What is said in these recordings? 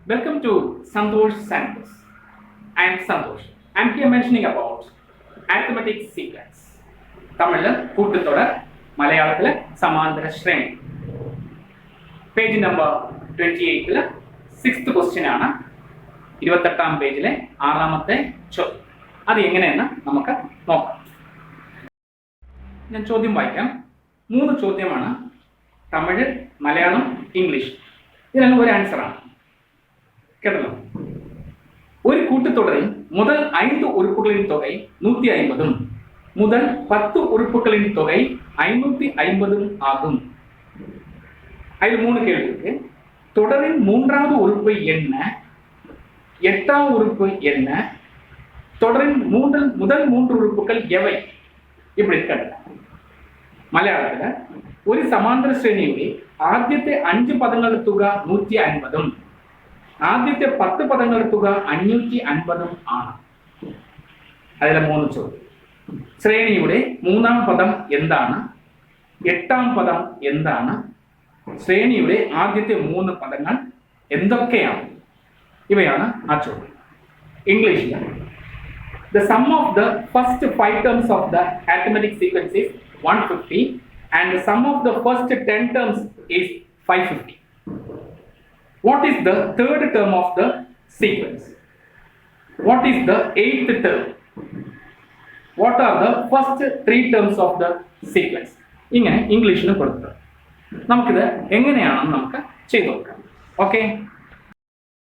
Welcome to Santosh Santos. I am Santosh. I am here mentioning about arithmetic sequence. തമിഴില് കൂട്ടുതൊടർ, മലയാളത്തില് സമാന്തര ശ്രേണി. Page number 28 6th question ആണ്. 28ാം പേജിലെ 6ാമത്തെ ചോദ്യം. അത് എങ്ങനെയെന്ന് നമുക്ക് നോക്കാം. ഞാൻ ചോദ്യം വായിക്കാം. 3 ചോദ്യമാണ്. തമിഴ്, മലയാളം, ഇംഗ്ലീഷ്. ഇതിനെല്ലാം ഒരു ആൻസറാണ്. കേട്ടല്ലോ. ഒരു കൂട്ടുതൊടറിൽ முதல் 5 உறுப்புகளின் தொகை 150 முதல் 10 உறுப்புகளின் தொகை 550 ஆகும். அதில் 3 கேள்வி இருக்கு. தொடரின் 3வது உறுப்பு என்ன? 8ஆம் உறுப்பு என்ன? தொடரின் முதல் 3 உறுப்புகள் எவை? இப்படி கேட்டேன். മലയാളത്തില് ഒരു സമാന്തര ശ്രേണിയുടെ ആദ്യത്തെ 5 പദങ്ങളുടെ തുക 150 ആദ്യത്തെ 10 പദങ്ങളുടെ തുക 550 ആണ്. അതിലെ 3 ചോദ്യം. ശ്രേണിയുടെ 3ാം പദം എന്താണ്? 8ാം പദം എന്താണ്? ശ്രേണിയുടെ ആദ്യത്തെ 3 പദങ്ങൾ എന്തൊക്കെയാണ്? ഇവയാണ് ആ ചോദ്യം. ഇംഗ്ലീഷിൽ the sum of the first 5 terms of the arithmetic sequence is 150 and the sum of the first 10 terms is 550. What is the third term of the sequence? What is the 8th term? What are the first 3 terms of the sequence? ഇങ്ങനെ ഇംഗ്ലീഷിൽ കൊടുക്കുക. നമുക്കിത് എങ്ങനെയാണെന്ന് നമുക്ക് ചെയ്തു നോക്കാം. Okay,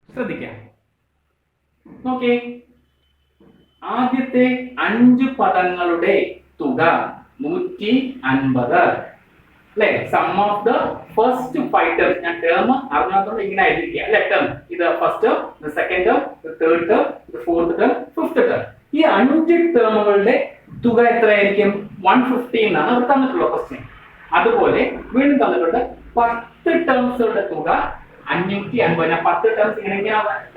ശ്രദ്ധിക്കാം. നോക്കേ, ആദ്യത്തെ 5 പദങ്ങളുടെ തുക 150 അല്ലെ? Sum of the first 5 terms. ഞാൻ ടേം അറിഞ്ഞാത്തോണ്ട് ഇങ്ങനെ എഴുതിയിരിക്കുക അല്ലെ? ടേം ഇത് ഫസ്റ്റ് ടേം, ഇത് സെക്കൻഡ് ടേം, ഇത് തേർഡ് ടേം, ഇത് ഫോർത്ത് ടേം, ഫിഫ്ത്ത് ടേം. ഈ 5 ടേമുകളുടെ തുക എത്രയായിരിക്കും? 150 എന്നാണ് അവർ തന്നിട്ടുള്ള ക്വസ്റ്റ്യൻ. അതുപോലെ വീണ്ടും തന്നിട്ടുണ്ട് 10 ടേംസുകളുടെ തുക 550. 10 ടേംസ് ഇങ്ങനെ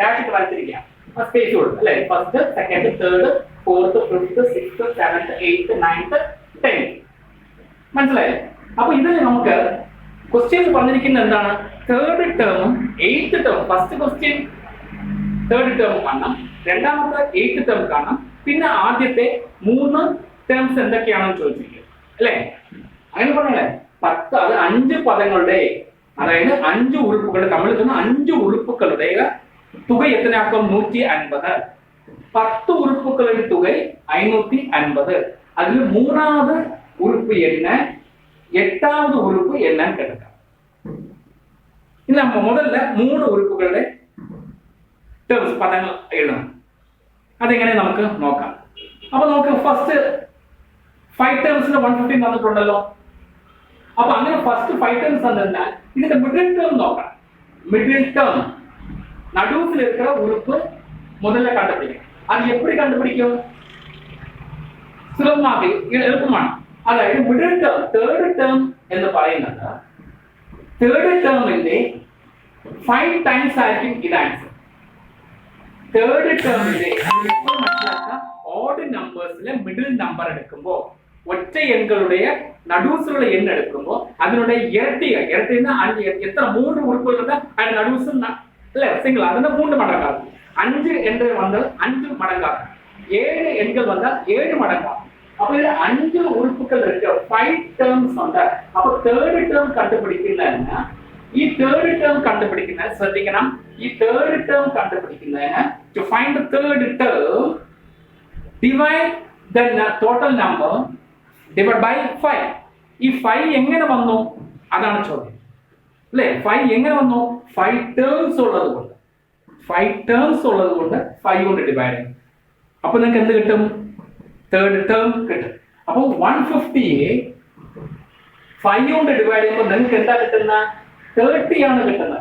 ഡാഷ് ഇട്ട് വരച്ചിരിക്കാം. സ്പേസ് കൊടുക്കും അല്ലെ? First, second, third, fourth, fifth, sixth, seventh, eighth, ninth, 10. മനസ്സിലായില്ലേ? അപ്പൊ ഇതിൽ നമുക്ക് ക്വസ്റ്റ്യൻ പറഞ്ഞിരിക്കുന്നത് എന്താണ്? തേർഡ് ടേമും 8th term. First question third term കാണണം, രണ്ടാമത്തെ 8th ടേം കാണണം, പിന്നെ ആദ്യത്തെ 3 ടേംസ് എന്തൊക്കെയാണെന്ന് ചോദിച്ചിരിക്കുന്നത് അല്ലെ? അങ്ങനെ പറഞ്ഞല്ലേ? 10 അത് 5 പദങ്ങളുടെ, അതായത് 5 ഉറുപ്പുകളുടെ, തമിഴിൽ തന്നെ 5 ഉറുപ്പുകളുടെ തുക എത്രയാക്കും? 150. 10 ഉറുപ്പുകളുടെ തുക 550. അതിൽ 3ാவது ഉറുപ്പ് என்ன, 8ാவது ഉറുപ്പ് என்னன்னு കേൾക്കാം. ഇനി നമ്മൾ முதல்ல 3 ഉറുപ്പുകളുടെ ടേംസ് പദങ്ങൾ എഴുതണം. അതെങ്ങനെ നമുക്ക് നോക്കാം. അപ്പൊ നമുക്ക് ഫസ്റ്റ് 5 ടേംസിന് 150 തന്നിട്ടുണ്ടല്ലോ. അപ്പൊ അങ്ങനെ ഫസ്റ്റ് 5 ടേംസ് തന്നാൽ ഇതിന്റെ മിഡിൽ ടേം നോക്കാം. മിഡിൽ ടേം നടുവിൽ இருக்கிற ഉറുപ്പ് முதல்ல കണ്ടുപിടിക്കണം. അത് எப்படி കണ്ടുപിടിക്കും? സുലഭമായി, എളുപ്പമാണ്. അതായത് മിഡിൽ ടേം, തേർഡ് ടേം എന്ന് പറയുന്നത് തേർഡ് ടേമിന്റെ 5 ടൈംസ് ആയിരിക്കും ഇത് ആൻസർ. തേർഡ് ടേമിന്റെ ഓഡ് നമ്പേഴ്സിലെ മിഡിൽ നമ്പർ എടുക്കുമ്പോൾ, ഒറ്റ എണ്ണുകളുടെ നടുവിലുള്ള എണ്ണ എടുക്കുമ്പോൾ അതിനുடைய ഇരട്ടിയാണ്. എത്ര 3 ഉറുപ്പുകളുണ്ട് അതിന്റെ നടുവിൽ അല്ലെ? സിംഗിൾ, അതിന്റെ 3 മടങ്ങാകും. 5 എണ്ണ വന്നാൽ 5 മടങ്ങാകും. 7 എണ്ണുകൾ വന്നാൽ 7 മടങ്ങാകും. അപ്പൊ ഇതിൽ 5 ഉറുപ്പുകൾ ഇருக்கு. 5 ടേംസ് ഉണ്ട്. അപ്പൊ തേർഡ് ടേം കണ്ടുപിടിക്കുന്നതിന്, ഈ തേർഡ് ടേം കണ്ടുപിടിക്കുന്ന ശ്രദ്ധിക്കണം. ഈ തേർഡ് ടേം കണ്ടുപിടിക്കുന്നതിന് to find the third term, divide the total number divided by 5. ഈ 5 എങ്ങനെ വന്നു? അതാണ് ചോദ്യം അല്ലേ? 5 എങ്ങനെ വന്നു? 5 ടേംസ് ഉള്ളത് കൊണ്ട്, 5 ടേംസ് ഉള്ളത് കൊണ്ട് 5 കൊണ്ട് ഡിവൈഡ് ചെയ്യും. അപ്പൊ നിങ്ങൾക്ക് എന്ത് കിട്ടും? തേർഡ് ടേം കിട്ടും. അപ്പൊ 150യെ 5 കൊണ്ട് ഡിവൈഡ് ചെയ്യുമ്പോൾ നിങ്ങൾക്ക് എന്താ കിട്ടുന്ന? 30 ആണ് കിട്ടുന്നത്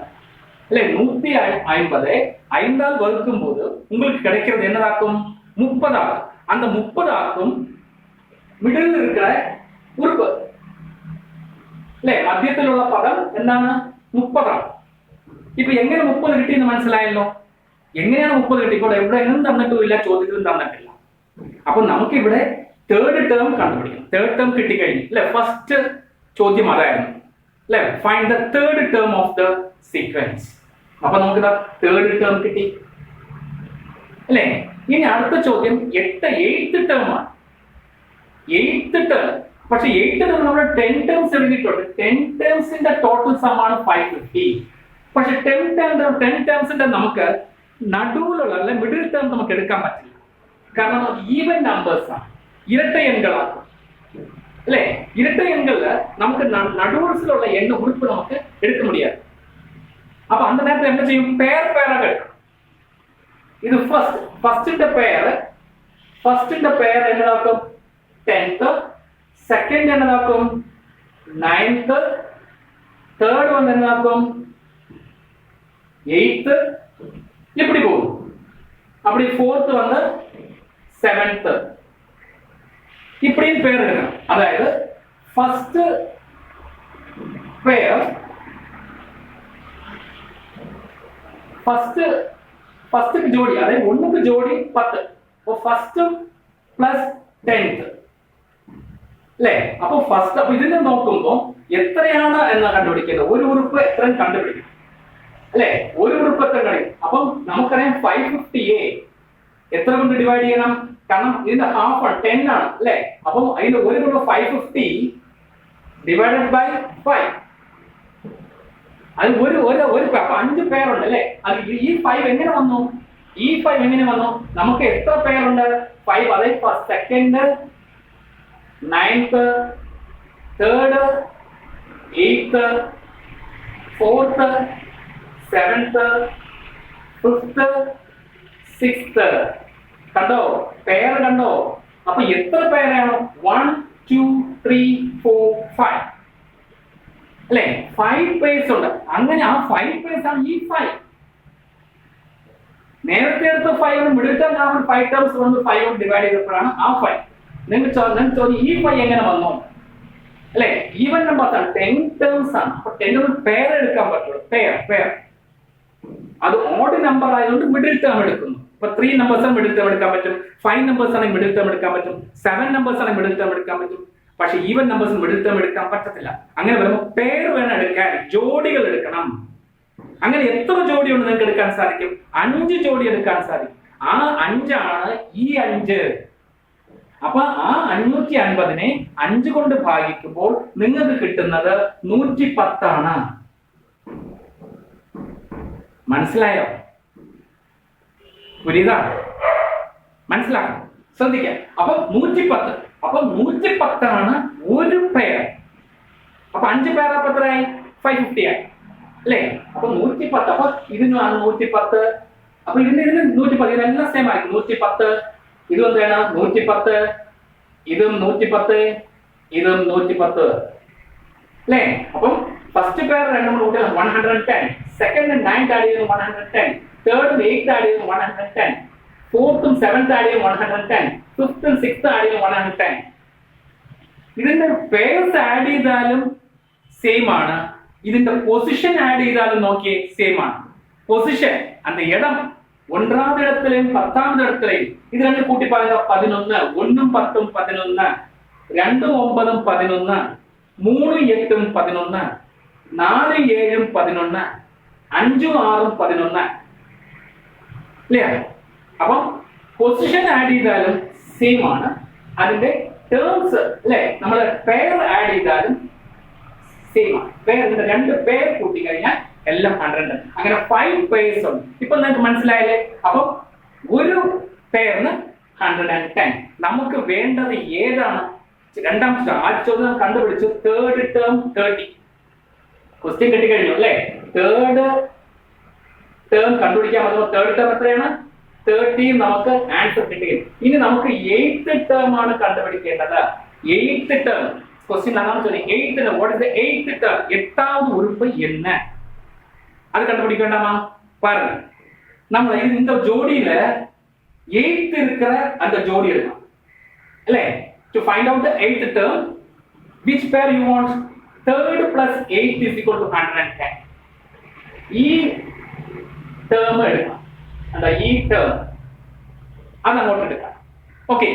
അല്ലെ? 150 5ஆல் வகுக்கும்போது உங்களுக்கு கிடைக்கிறது என்னதாக்கும்? 30 ஆகும். அந்த 30 ஆக்கும் மிடில் இருக்கிற உறுப்பு അല്ലെ? മധ്യത്തിലുള്ള പദം എന്താണ്? 30 ആണ്. ഇപ്പൊ എങ്ങനെ 30 കിട്ടിയെന്ന് മനസ്സിലായല്ലോ. എങ്ങനെയാണ് 30 കിട്ടിക്കോട്ടെ? ഇവിടെ എങ്ങും തന്നിട്ടുമില്ല, ചോദ്യത്തിലും തന്നിട്ടില്ല. അപ്പൊ നമുക്ക് ഇവിടെ തേർഡ് ടേം കണ്ടുപിടിക്കണം. തേർഡ് ടേം കിട്ടിക്കഴിഞ്ഞു അല്ലെ? ഫസ്റ്റ് ചോദ്യം അതായിരുന്നു അല്ലെ? Find the third term of the sequence. അപ്പൊ നമുക്ക് തേർഡ് ടേം കിട്ടി അല്ലേ? ഇനി അടുത്ത ചോദ്യം എയ്ത്ത് ടേം ആണ്. എയ്ത്ത് ടേം, പക്ഷെ എയ്ത്ത് ടേം നമ്മുടെ 10 ടേംസ് എഴുതിയിട്ടുണ്ട്. 10 ടേംസിന്റെ ടോട്ടൽ സം ആണ് 550. പക്ഷെ 10 ടേംസിന്റെ നമുക്ക് നടുവിലുള്ള അല്ലെ മിഡിൽ ടേം നമുക്ക് എടുക്കാൻ പറ്റില്ല. കാരണം ഈവൻ നമ്പേഴ്സ് ആണ്, ഇരട്ട എണ്ണുകളാണ് അല്ലെ? ഇരട്ട എണ്ണുകളില് നമുക്ക് നടുവൽസിലുള്ള എണ്ണ ഉറുപ്പ് നമുക്ക് എടുക്ക മുടിயாது. അപ്പൊ അന്ത നേരത്തെ എന്താ ചെയ്യും? പേരാ എടുക്കണം. ഇത് ഫസ്റ്റിന്റെ പേര് എന്നതാക്കും 10th, സെക്കൻഡ് എന്നതാക്കും 9th, തേർഡ് വന്ന് എന്നതാക്കും 8th, இப்படி போகும். அப்படி 4th வந்து 7th, இப்படியும் பேர் எடுக்கணும். அதாவது ஃபர்ஸ்ட் பேர் ஃபர்ஸ்ட்க்கு ஜோடி, அதாவது ஒண்ணுக்கு ஜோடி 10. அப்போ ஃபர்ஸ்ட் பிளஸ் 10th അല്ലേ? അപ്പൊ ഫസ്റ്റ് അപ്പൊ ഇതിനെ നോക്കുമ്പോൾ എത്രയാണ് എന്ന് കണ്ടുപിടിക്കുന്നത്. ഒരു ഉറുപ്പ് എത്രയും കണ്ടുപിടിക്കും അല്ലെ? ഒരു ഉറുപ്പ് എത്ര കഴിയും? അപ്പം നമുക്കറിയാം 550 എത്ര കൊണ്ട് ഡിവൈഡ് ചെയ്യണം? കാരണം ഇതിന്റെ ഹാഫ് 10 ആണ് അല്ലെ? അപ്പം അതിന്റെ ഒരു കൊണ്ട് 550 ഡിവൈഡഡ് ബൈ 5. അത് ഒരു അപ്പൊ 5 പേരുണ്ട് അല്ലെ? അത് ഈ 5 എങ്ങനെ വന്നു? ഈ 5 എങ്ങനെ വന്നു? നമുക്ക് എത്ര പേരുണ്ട്? 5. അതായത് first, second, 9th, 3rd, 8th, 4th, 7th, 5th, 6th. കണ്ടോ? പേര് കണ്ടോ? അപ്പൊ എത്ര പേരാണ്? 1 2 3 4 5 അല്ലെ? 5 പേഴ്സ് ഉണ്ട്. അങ്ങനെ ആ 5 പേഴ്സ് ആണ് ഈ 5. നേരത്തെ എടുത്ത 5 മിഡിൽ ടേം 5 ടേംസ് കൊണ്ട് 5 കൊണ്ട് ഡിവൈഡ് ചെയ്തപ്പോഴാണ് ആ 5. നിങ്ങൾ ചോദ്യം ഈ 5 എങ്ങനെ വന്നു അല്ലെ? ഈവൻ നമ്പേഴ്സ് ആണ്, 10 ടേംസ് ആണ്. അപ്പൊ 10 പേര് എടുക്കാൻ പറ്റുള്ളൂ. പേർ അത് ഓഡ് നമ്പർ ആയതുകൊണ്ട് മിഡിൽ ടേം എടുക്കുന്നു. ഇപ്പൊ 3 നമ്പേഴ്സ് ആണ് മിഡിൽ ടേം എടുക്കാൻ പറ്റും, 5 നമ്പേഴ്സ് ആണെങ്കിൽ മിഡിൽ ടേം എടുക്കാൻ പറ്റും, 7 നമ്പേഴ്സ് ആണെങ്കിൽ മിഡിൽ ടേം എടുക്കാൻ പറ്റും. പക്ഷെ ഈവൻ നമ്പേഴ്സ് മിഡിൽ ടേം എടുക്കാൻ പറ്റത്തില്ല. അങ്ങനെ വരുമ്പോൾ പേര് വേണം എടുക്കാൻ, ജോഡികൾ എടുക്കണം. അങ്ങനെ എത്ര ജോഡിയുണ്ട് നിങ്ങൾക്ക് എടുക്കാൻ സാധിക്കും? 5 ജോഡി എടുക്കാൻ സാധിക്കും. ആ 5 ആണ് ഈ 5. അപ്പൊ ആ 550നെ 5 കൊണ്ട് ഭാഗിക്കുമ്പോൾ നിങ്ങൾക്ക് കിട്ടുന്നത് 110 ആണ്. മനസ്സിലായോ? പുരിയതാണ്, മനസ്സിലാക്കണം, ശ്രദ്ധിക്കാം. അപ്പൊ 110, അപ്പൊ 110 ആണ് ഒരു പേർ. അപ്പൊ 5 പേർ അപ്പൊ എത്രയായി? 550 ആയി അല്ലേ? അപ്പൊ 110. അപ്പൊ ഇതിനാണ് 110. അപ്പൊ ഇതിന് 110, ഇതെല്ലാം സെയിം ആയിരിക്കും. 110, ഇതും എന്താണ് 110, ഇതും 110, ഇതും 110 അല്ലേ? അപ്പം ഫസ്റ്റ് പേർ 110, സെക്കൻഡ് 9th ആഡ് ചെയ്യുന്നു 110, തേർഡ് 8th ആഡ് ചെയ്യുന്നു 110, ഫോർത്തും 7th ആഡ് ചെയ്യുന്നു 110, ഫിഫ്ത്തും 6th ആഡ് ചെയ്യുന്നു 110. ഇതിന്റെ പേഴ്സ് ആഡ് ചെയ്താലും സെയിം ആണ്, ഇതിന്റെ പൊസിഷൻ ആഡ് ചെയ്താലും നോക്കിയേ സെയിം ആണ്. പൊസിഷൻ அந்த இடம் 1ാം ഇടത്തിലെയും 10ാം ഇടത്തിലെയും ഇത് രണ്ട് കൂട്ടി പറയുക 11, 1ഉം 10ഉം 11, 2ഉം 9ഉം 11, 3ഉം 8ഉം 11, 4ഉം 7ഉം 11, 5ഉം 6ഉം 11 അല്ലേ? അപ്പം പൊസിഷൻ ആഡ് ചെയ്താലും സെയിം ആണ്, അതിന്റെ ടേംസ് അല്ലെ നമ്മള് പേർ ആഡ് ചെയ്താലും സെയിം ആണ്. പേരിന്റെ 2 പേർ കൂട്ടി കഴിഞ്ഞാൽ എല്ലാം 100. അങ്ങനെ 5 പേഴ്സ് ഉണ്ട്. ഇപ്പൊ നിങ്ങൾക്ക് മനസ്സിലായില്ലേ? അപ്പൊ ഒരു പേരിന് 110. നമുക്ക് വേണ്ടത് ഏതാണ്? രണ്ടാമത്തെ ആ ചോദ്യം കണ്ടുപിടിച്ചു. Third term 30. ക്വസ്റ്റ്യൻ കിട്ടിക്കഴിഞ്ഞു അല്ലേ? തേർഡ് ടേം കണ്ടുപിടിക്കാൻ പറ്റുമോ? തേർഡ് ടേം എത്രയാണ്? 30 നമുക്ക് ആൻസർ കിട്ടുകയും. ഇനി നമുക്ക് 8th ടേം ആണ് കണ്ടുപിടിക്കേണ്ടത്. 8th ടേം ക്വസ്റ്റ്യൻ അതാണ് ചോദിക്കുന്നത്. 8th term, what is the 8th term? 8ാவது ഉറുപ്പ് என்ன? அது கண்டுபிடிக்க வேண்டாமா? பாருங்க, நம்ம இந்த ஜோடியில 8th இருக்கிற அந்த ஜோடி எடுக்கலாம் இல்ல? To find out the 8th term, which pair you want? 3rd plus 8 is equal to 110. ഈ term എടുക്കാം, அந்த ഈ term അത് അങ്ങോട്ട് എടുക്കാം. ഓക്കെ,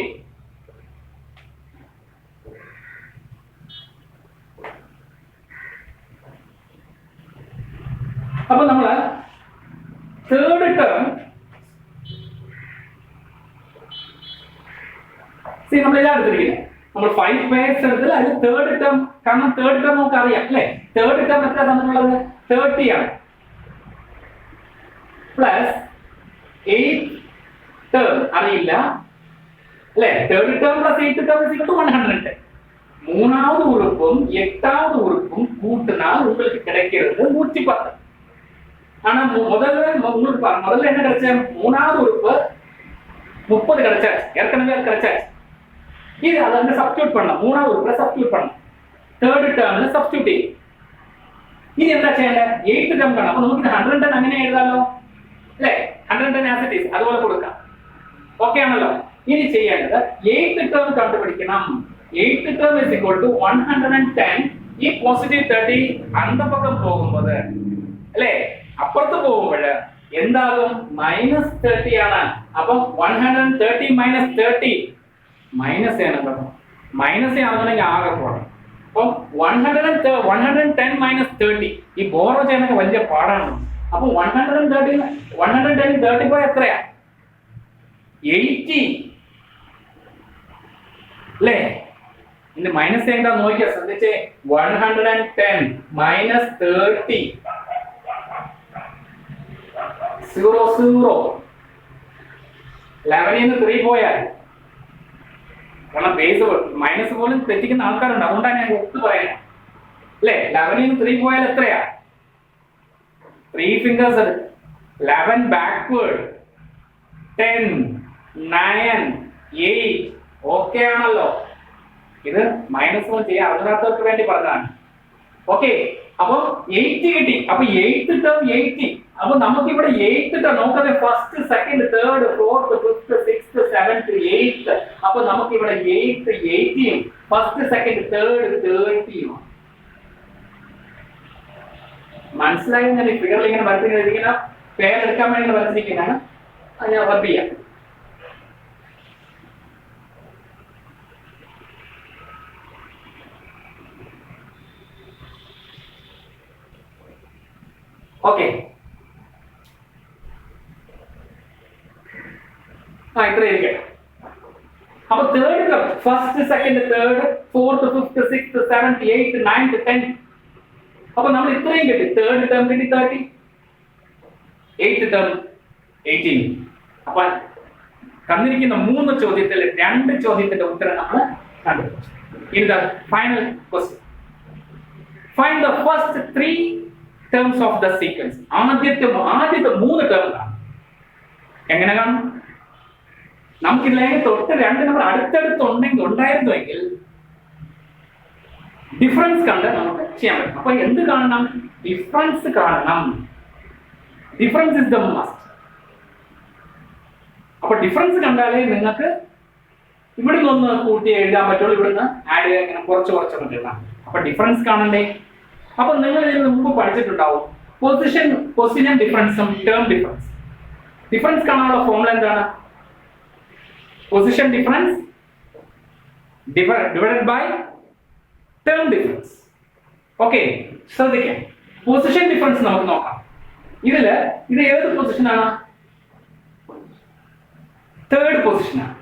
അപ്പൊ നമ്മള് നമ്മൾ ഇതാ എടുത്തിരിക്കുന്നത്. നമ്മൾ 5 pairs എടുത്താൽ അതിൽ തേർഡ് ടേം, കാരണം തേർഡ് ടേം നമുക്ക് അറിയാം അല്ലേ? തേർഡ് ടേം എത്ര തന്നിട്ടുള്ളത്? 30 ആണ്. പ്ലസ് 8 ടേം അറിയില്ല അല്ലേ? Third term plus 8 term is equal to 110. மூணாவது உறுப்பும் எட்டாவது உறுப்பும் கூட்டினா உங்களுக்கு கிடைக்கிறது 110. ஆனா முதல்ல என்ன கிடைச்ச? மூணாவது உறுப்பு 30 கிடைச்சாச்சு, ஏற்கனவே அது கிடைச்சாச்சு. இது அதை வந்து சப்ஸ்டிட்யூட் பண்ணலாம், மூணாவது உறுப்புல சப்ஸ்டிட்யூட் பண்ணலாம், தேர்ட் டேர்ம்ல சப்ஸ்டிட்யூட். ഇത് എന്താ ചെയ്യേണ്ടത്? 8th ടേം കാണാം. അപ്പൊ നമുക്ക് 110 അങ്ങനെ എഴുതാലോ അല്ലേ? 110 ആസ് ഇറ്റ് ഈസ് അതുപോലെ കൊടുക്കാം. ഓക്കെ ആണല്ലോ? ഇനി ചെയ്യേണ്ടത് 8th ടേം കണ്ടുപിടിക്കണം. 8th term is equal to 110. ഈ പോസിറ്റീവ് 30 അന്ത പക്കം പോകുമ്പോൾ അല്ലേ, അപ്പുറത്ത് പോകുമ്പോൾ എന്താകും? -30 ആണ്. അപ്പൊ 130 - 30 മൈനസ് ആണ്. മൈനസ് ആണെന്നുണ്ടെങ്കിൽ ആകെ പോകണം. അപ്പൊ 110 - 30 ഈ ബോറോ ചെയ്യാനൊക്കെ വലിയ പാടാണ്. അപ്പൊ 110 30 പോയ എത്രയാ? 80 അല്ലേ? ഇനി മൈനസ് എന്താ നോക്കിയാ ശ്രദ്ധിച്ചേ. 110 - 30 0 0. 11 3 പോയാൽ, കാരണം ബേസ് മൈനസ് പോലും തെറ്റിക്കുന്ന ആൾക്കാരുണ്ട്, അതുകൊണ്ടാണ് ഞാൻ ഒത്തു പറയുന്നത് അല്ലേ? 11 3 പോയാൽ എത്രയാ? 3 fingers 11 backward 10 9 8. ഓക്കെ ആണല്ലോ? ഇത് മൈനസ് 1 ചെയ്യാൻ അറിയാത്തവർക്ക് വേണ്ടി പറഞ്ഞതാണ്. ഓക്കെ, അപ്പൊ 80 കിട്ടി. അപ്പൊ 8th ടേം 80. അപ്പൊ നമുക്ക് ഇവിടെ 8th ടേം നോക്കാതെ first second third fourth fifth sixth seventh 8th. അപ്പൊ നമുക്ക് ഇവിടെ 8th 80 ഫസ്റ്റ് സെക്കൻഡ് തേർഡ് 30. മനസ്സിലായി? ഞാൻ ഈ ഫിഗറിൽ ഇങ്ങനെ വരച്ചിരിക്കുന്ന പേരെടുക്കാൻ വേണ്ടി വരച്ചിരിക്കുന്നതാണ്. അത് ഞാൻ റബ്ബ് ചെയ്യാം. ഓക്കെ, ഇത്ര ഇരിക്കട്ടെ. അപ്പൊ third first second third fourth fifth sixth seventh 8th 9th 10th. അപ്പൊ നമ്മൾ ഇത്രയും കിട്ടി. തേർഡ് ടേം കിട്ടി 30, 8th ടേം 18. അപ്പൊ തന്നിരിക്കുന്ന 3 ചോദ്യത്തിൽ 2 ചോദ്യത്തിന്റെ ഉത്തരം നമ്മൾ കണ്ടുപിടിച്ചു. ഇനി final question. Find the first 3 terms of the sequence. ആദ്യത്തെ 3 ടേം കാണും. എങ്ങനെ കാണും? നമുക്ക് ഇതിലേക്ക് തൊട്ട് 2 നമ്പർ അടുത്തടുത്ത് ഉണ്ടായിരുന്നുവെങ്കിൽ ഡിഫറൻസ് കണ്ട് നമുക്ക് ചെയ്യാൻ പറ്റും. അപ്പൊ എന്ത് കാണണം? ഡിഫറൻസ് കാണണം. Difference is the must. അപ്പൊ ഡിഫറൻസ് കണ്ടാലേ നിങ്ങൾക്ക് ഇവിടുന്ന് ഒന്ന് കൂട്ടി എഴുതാൻ പറ്റുള്ളൂ, ഇവിടുന്ന് ആഡ് ചെയ്യാൻ ഇങ്ങനെ കുറച്ചൊക്കെ എഴുതാം. അപ്പൊ ഡിഫറൻസ് കാണണ്ടേ? അപ്പൊ നിങ്ങൾ ഇതിന് മുമ്പ് പഠിച്ചിട്ടുണ്ടാവും പൊസിഷൻ ഡിഫറൻസും ടേം ഡിഫറൻസ്. ഡിഫറൻസ് കാണാനുള്ള ഫോർമുല എന്താണ്? Position difference divided by term difference. Okay, ശ്രദ്ധിക്കാം. പൊസിഷൻ ഡിഫറൻസ് നമുക്ക് നോക്കാം. ഇത് ഏത് പൊസിഷനാണ്? തേർഡ് പൊസിഷനാണ്.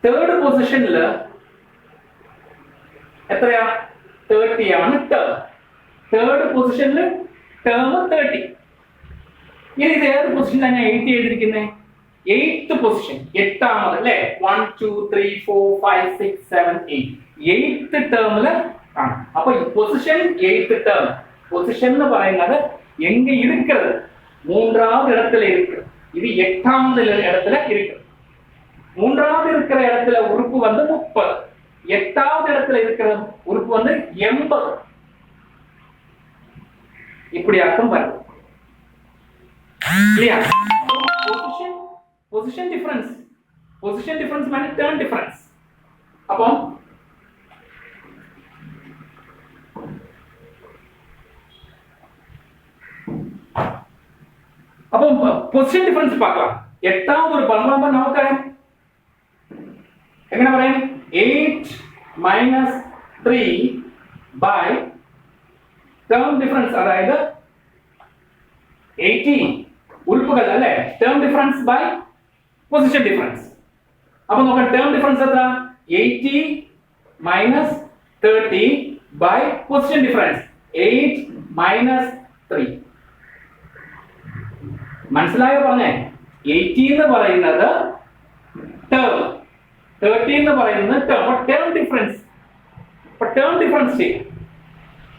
തേർഡ് പൊസിഷനിൽ എത്രയാ? 30 ആണ് ടേം. തേർഡ് പൊസിഷനിൽ ടേം 30. ഇനി ഇത് ഏത് പൊസിഷനിലാണ് ഞാൻ 80 എഴുതിയിരിക്കുന്നത്? 8th പൊസിഷൻ, 8ാമത് അല്ലേ? 1 2 3 4 5 6 7 8 8th ടേമില് ആണ്. അപ്പൊ പൊസിഷൻ 8th ടേം. പൊസിഷൻ എന്ന് പറയുന്നത് എങ്ക இருக்கிறது? 3வது இடத்துல இருக்கு. இது 8வது இடத்துல இருக்கு. 3வது இருக்கிற இடத்துல உறுப்பு வந்து 30. 8வது இடத்துல இருக்கிற உறுப்பு வந்து 80. இப்படி அர்த்தம் வரும். Clear? Position difference. Position difference means turn difference. அப்போ പൊസിഷൻ ഡിഫറൻസ് பார்க்கலாம். 8ാമത് ഒരു പന്ത്രണ്ടാം നമുക്കറിയാം. എങ്ങനെ പറയാം? 8 - 3 by ടേം ഡിഫറൻസ്, അതായത് 18 ഉറുപ്പുകൾ അല്ലേ? Term difference by position difference. അപ്പൊ നോക്കാം ടേം ഡിഫറൻസ് എത്ര? 80 minus 30 by position difference 8 minus 3. മനസ്സിലായോ പറഞ്ഞേ? 80 എന്ന് പറയുന്നത് ടേം, 30 എന്ന് പറയുന്നത് term. Term difference, term difference ചെയ്യും,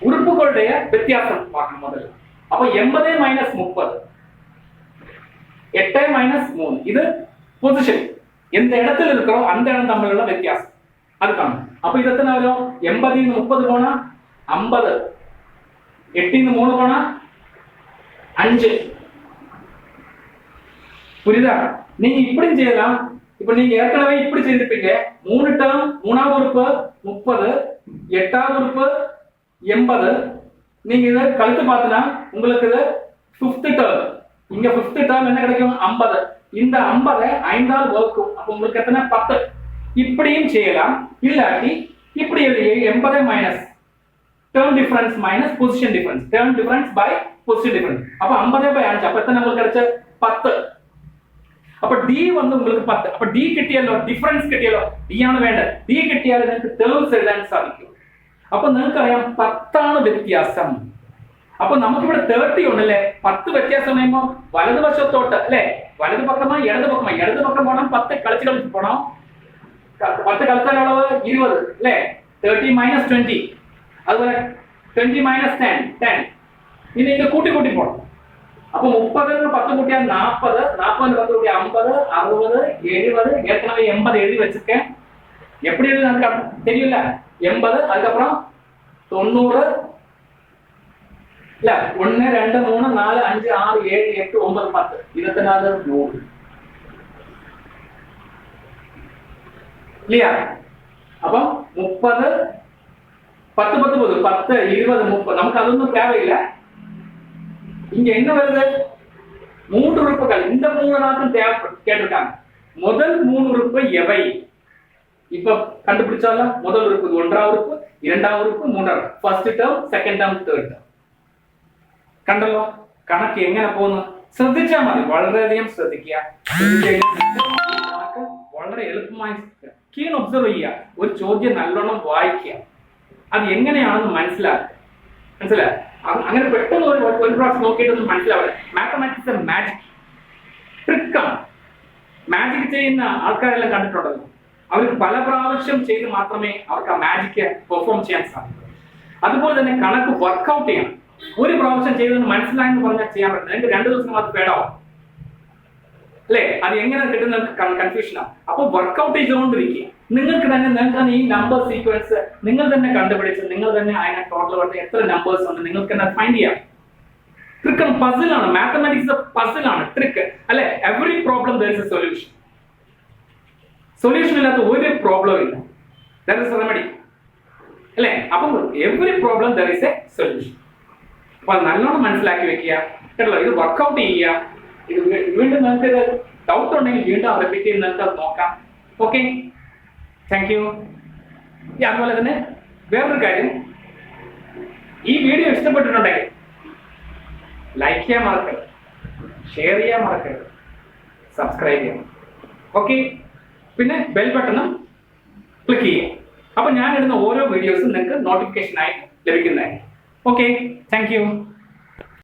ഉറുപ്പുകളുടെ വ്യത്യാസം பார்க்கணும் முதல்ல. அப்ப 80 minus 30, 8 minus 3, இது பொசிஷன். எந்த இடத்துல இருக்கிறோம் அந்த இடம் தம்மிലുള്ള വ്യത്യാസം அது കാണും. அப்ப இது எத்தனை வரும்? 80 ന്ന് 30 போனா 50, 8 ന്ന് 3 போனா 5. புரியுதா? நீங்க இப்படி செய்யலாம். இப்ப நீங்க ஏற்கனவே இப்படி செய்திருப்பீங்க. 3 டேர்ம், மூணாவது உறுப்பு 30, எட்டாவது உறுப்பு 80. நீங்க இத கழித்து பார்த்தா உங்களுக்கு இது 5th டேர்ம். இங்க 5th டேர்ம் என்ன கிடைக்கும்? 50. இந்த 50 ஐந்தால் வகுக்கும். அப்ப உங்களுக்கு எத்தனை? 10. இப்படியும் செய்யலாம். இல்லாட்டி இப்படி எழுதி 80 minus term difference minus position difference, term difference by position difference. அப்ப 50 பை 5 அப்ப எத்தனை உங்களுக்கு கிடைச்ச? 10. அப்ப d வந்து உங்களுக்கு 10. அப்ப d കിട്ടിയല്ലോ, ഡിഫറൻസ് കിട്ടിയല്ലോ. d ആണ് വേണ്ടത്. d കിട്ടിയാൽ നിങ്ങൾക്ക് ടേംസ് എഴുതാൻ സാധിക്കും. അപ്പൊ നിങ്ങൾക്കറിയാം 10 ആണ് വ്യത്യാസം. അപ്പൊ നമുക്കിവിടെ 30 ഉണ്ടല്ലേ? 10 വ്യത്യാസം പറയുമ്പോൾ വലതുവശത്തോട്ട് അല്ലെ, വലതു പക്കമായി ഇടതു പക്കമായി, ഇടതു പക്കം പോകണം, 10 കളിച്ച് പോകണം. 10 കളിച്ചാൽ അളവ് 20 അല്ലെ? 30 minus 20, അതുപോലെ 20 minus 10. ഇനി ഇത് കൂട്ടി പോകണം. അപ്പൊ 30 10 കൂട്ടിയാൽ 40, 40 10 കൂട്ടിയാൽ 50, 60, 70, ஏற்கனவே 80 எழுதி வச்சிருக்கேன். எப்படி எழுதி நமக்கு தெரியல. 80, அதுக்கப்புறம் 90, இல்ல 1 2 3 4 5 6 7 8 9 10, 24 100 இல்லையா? அப்போ 30 10 10 10 10 20 30 நமக்கு அதொന്നും தேவையில்லை. இங்க என்ன வருது? 3 உறுப்புகள். இந்த 3 நாட்கள் தேவை கேட்டிருக்காங்க. முதல் 3 உறுப்பு எவை? இப்ப கண்டுபிடிச்சால முதல் உறுப்பு 1ஆவது உறுப்பு, 2ஆவது உறுப்பு, 3ஆவது. First term, second term, third term. കണ്ടല്ലോ കണക്ക് എങ്ങനെ പോകുന്നു? ശ്രദ്ധിച്ചാൽ മതി, വളരെയധികം ശ്രദ്ധിക്കുക. വളരെ എളുപ്പമായി കീൻ ഒബ്സർവ് ചെയ്യുക. ഒരു ചോദ്യം നല്ലോണം വായിക്കുക. അത് എങ്ങനെയാണെന്ന് മനസ്സിലാക്കുക. അങ്ങനെ പെട്ടെന്ന് ഒരു പ്രാവശ്യം നോക്കിയിട്ടൊന്നും മനസ്സിലാവില്ല. മാത്തമാറ്റിക്സ് മാജിക്, ട്രിക്കാണ്. മാജിക് ചെയ്യുന്ന ആൾക്കാരെല്ലാം കണ്ടിട്ടുണ്ടല്ലോ. അവർക്ക് പല പ്രാവശ്യം ചെയ്ത് മാത്രമേ അവർക്ക് ആ മാജിക് പെർഫോം ചെയ്യാൻ സാധിക്കൂ. അതുപോലെ തന്നെ കണക്ക് വർക്ക്ഔട്ട് ചെയ്യണം. ഒരു പ്രാവശ്യം ചെയ്തെന്ന് മനസ്സിലായെന്ന് പറഞ്ഞാൽ ചെയ്യാൻ പറ്റില്ല. നിങ്ങൾക്ക് 2 ദിവസം അത് പേടാവും അല്ലേ? അത് എങ്ങനെ കിട്ടുന്ന കൺഫ്യൂഷനാണ്. അപ്പൊ വർക്ക്ഔട്ട് ചെയ്തുകൊണ്ടിരിക്കുക. നിങ്ങൾക്ക് ഈ നമ്പർ സീക്വൻസ് നിങ്ങൾ തന്നെ കണ്ടുപിടിച്ച് നിങ്ങൾ തന്നെ അതിനെ ടോട്ടൽ എത്ര നമ്പേഴ്സ് ഉണ്ട് നിങ്ങൾക്ക് തന്നെ ഫൈൻഡ് ചെയ്യാം. ട്രിക്ക് പസിലാണ്. മാത്തമാറ്റിക്സ് പസിലാണ്, ട്രിക്ക് അല്ലെ? Every problem there is A solution. Solution ഇല്ലാത്ത ഒരു പ്രോബ്ലം ഇല്ല. ദർ ഇസ് എ റെമഡി അല്ലെ? അപ്പം every problem there is A solution. അപ്പൊ നല്ലോണം മനസ്സിലാക്കി വെക്കുക കേട്ടോ. ഇത് വർക്ക്ഔട്ട് ചെയ്യുക. ഇത് വീണ്ടും നിങ്ങൾക്ക് ഡൗട്ട് ഉണ്ടെങ്കിൽ വീണ്ടും റിപ്പീറ്റ് ചെയ്ത് നിങ്ങൾക്ക് അത് നോക്കാം. Okay, thank you. അതുപോലെ തന്നെ വേറൊരു കാര്യം, ഈ വീഡിയോ ഇഷ്ടപ്പെട്ടിട്ടുണ്ടെങ്കിൽ ലൈക്ക് ചെയ്യാൻ മറക്കരുത്, ഷെയർ ചെയ്യാൻ മറക്കരുത്, സബ്സ്ക്രൈബ് ചെയ്യണം. ഓക്കെ, പിന്നെ ബെൽ ബട്ടണും ക്ലിക്ക് ചെയ്യുക. അപ്പൊ ഞാൻ ഇടുന്ന ഓരോ വീഡിയോസും നിങ്ങൾക്ക് നോട്ടിഫിക്കേഷൻ ആയി ലഭിക്കുന്നതായിരിക്കും. Okay, thank you.